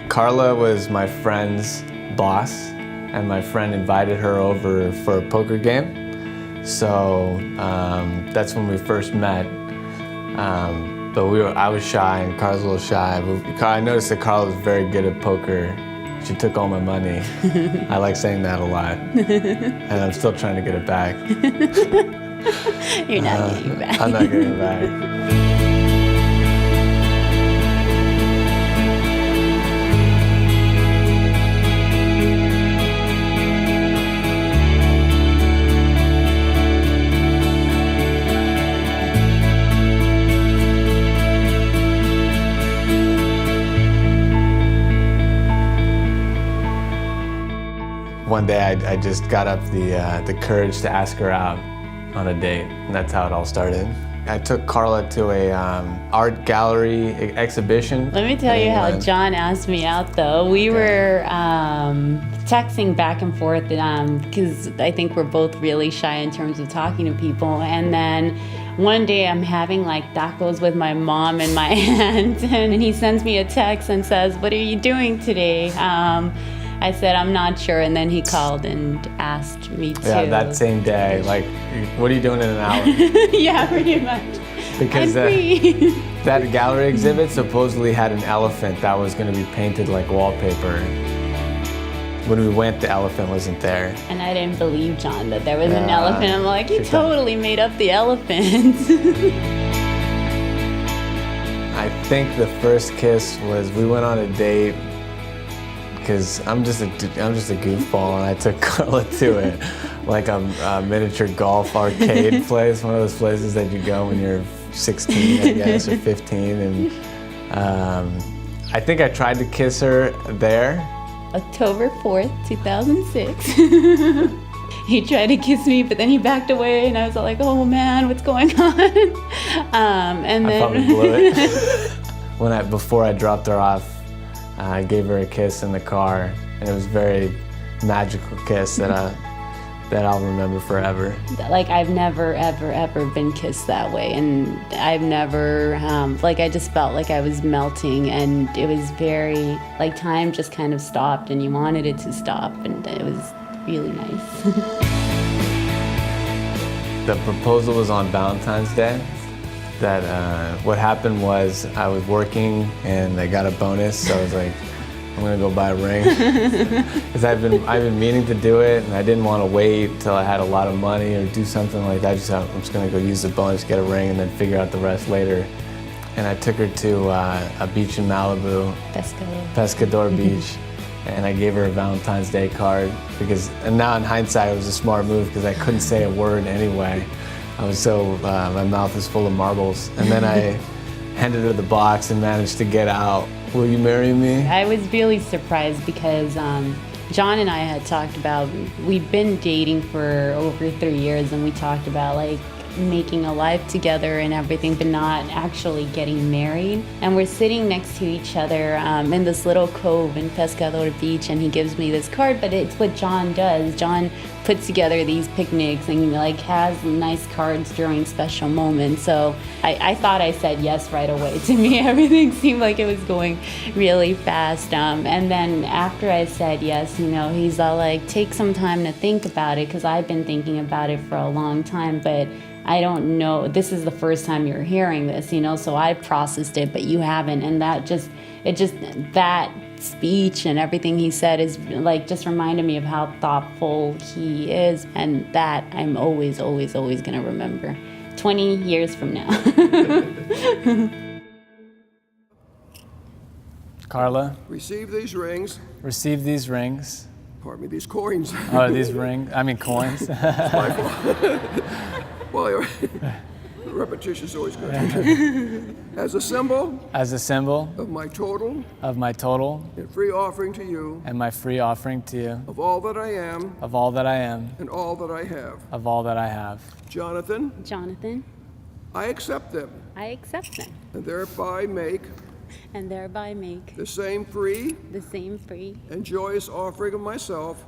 Carla was my friend's boss, and my friend invited her over for a poker game. So that's when we first met. But I was shy and Carla's a little shy. I noticed that Carla was very good at poker. She took all my money. I like saying that a lot. And I'm still trying to get it back. You're not getting it back. I'm not getting it back. One day I just got up the courage to ask her out on a date, and that's how it all started. I took Carla to a art gallery exhibition. Let me tell you how John asked me out though. We were texting back and forth because I think we're both really shy in terms of talking to people. And then one day I'm having like tacos with my mom and my aunt, and he sends me a text and says, "What are you doing today?" I said, "I'm not sure," and then he called and asked me to. Yeah, that same day, like, what are you doing in an hour? Yeah, pretty much. Because that gallery exhibit supposedly had an elephant that was going to be painted like wallpaper. When we went, the elephant wasn't there. And I didn't believe John that there was an elephant. I'm like, you totally made up the elephant. I think the first kiss was, we went on a date, because I'm just a goofball, and I took Carla to it, like a miniature golf arcade place, one of those places that you go when you're 16, I guess, or 15. And I think I tried to kiss her there. October 4th, 2006. He tried to kiss me, but then he backed away, and I was like, "Oh man, what's going on?" And then I probably blew it. Before I dropped her off, I gave her a kiss in the car, and it was a very magical kiss that I'll remember forever. Like, I've never, ever been kissed that way, and I've never, I just felt like I was melting, and it was very, like, time just kind of stopped, and you wanted it to stop, and it was really nice. The proposal was on Valentine's Day. What happened was I was working and I got a bonus, so I was like, I'm gonna go buy a ring. Because I've been meaning to do it, and I didn't want to wait till I had a lot of money or do something like that. I'm just gonna go use the bonus, get a ring, and then figure out the rest later. And I took her to a beach in Malibu, Pescador Beach, and I gave her a Valentine's Day card, and now in hindsight it was a smart move because I couldn't say a word anyway. I was my mouth was full of marbles. And then I handed her the box and managed to get out. "Will you marry me?" I was really surprised because John and I had talked about, we'd been dating for over 3 years, and we talked about like making a life together and everything, but not actually getting married. And we're sitting next to each other in this little cove in Pescador Beach, and he gives me this card, but it's what John does. John puts together these picnics and like has nice cards during special moments. So I thought I said yes right away. To me, everything seemed like it was going really fast. And then after I said yes, he's all like, "Take some time to think about it," because I've been thinking about it for a long time, but I don't know, this is the first time you're hearing this, so I processed it, but you haven't. And that speech and everything he said is like, just reminded me of how thoughtful he is, and that I'm always, always, always gonna remember 20 years from now. Carla, receive these rings. Receive these rings. Pardon me, these coins. Oh, these rings? I mean coins. Well, repetition is always good. As a symbol of my total and free offering to you and my free offering to you of all that I am and all that I have. Jonathan, I accept them and thereby make the same free and joyous offering of myself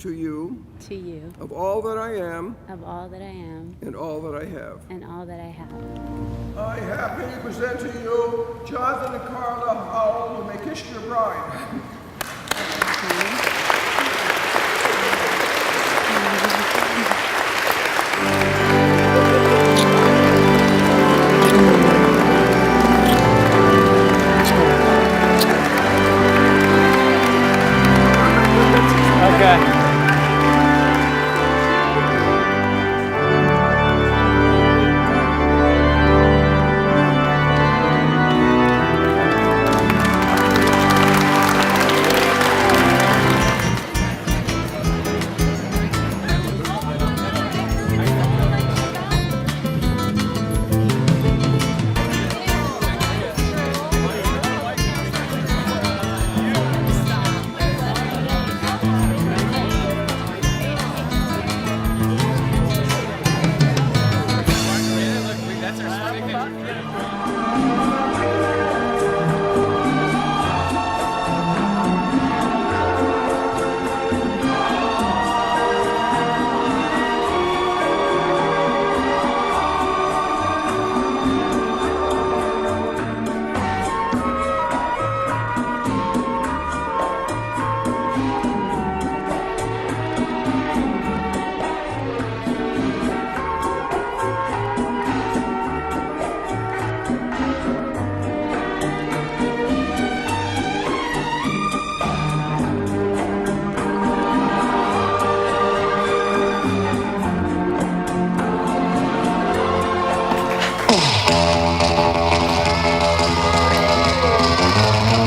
to you to you of all that I am of all that I am and all that I have. and all that I have. I happily present to you Jonathan and Carla Howell, you may kiss your bride. Okay.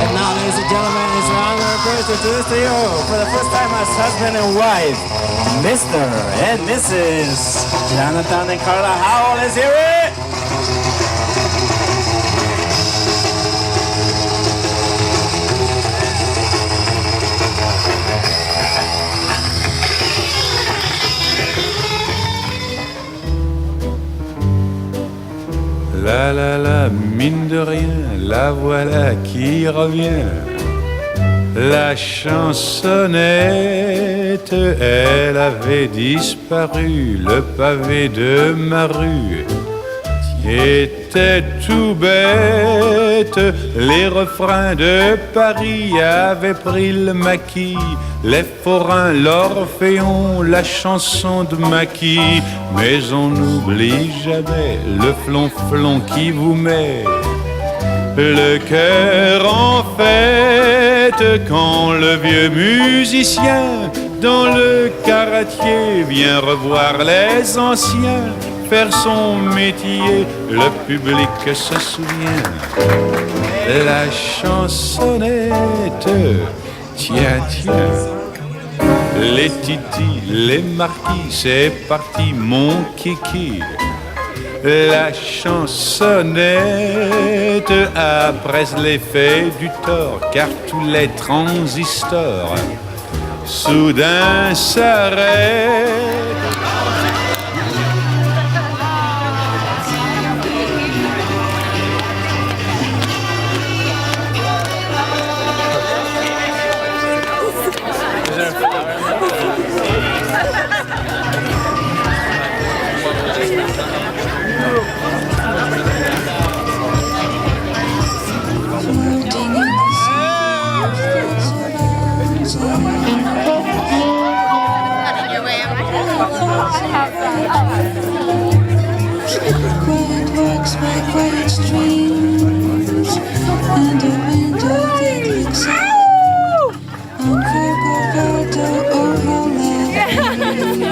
And now, ladies and gentlemen, it's an honor to introduce to you for the first time as husband and wife, Mr. and Mrs. Jonathan and Carla Howell. Let's hear it! La la la, mine de rien, la voilà qui revient. La chansonnette, elle avait disparu, le pavé de ma rue était tout bête. Les refrains de Paris avaient pris le maquis, les forains, l'orphéon, la chanson de maquis. Mais on n'oublie jamais le flonflon qui vous met le cœur en fête quand le vieux musicien dans le quartier vient revoir les anciens faire son métier. Le public se souvient. La chansonnette, tiens, tiens. Les titis, les marquis, c'est parti mon kiki. La chansonnette après l'effet du tort, car tous les transistors soudain s'arrêtent. Quiet walks by quiet streams, and a window that looks out. Unforgettable, oh how lovely,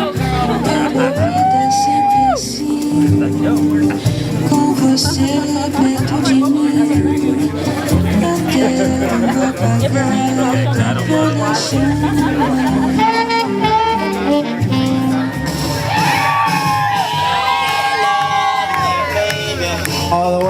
uma vida sempre assim. Com você perto de mim, até um papagaio coração. All the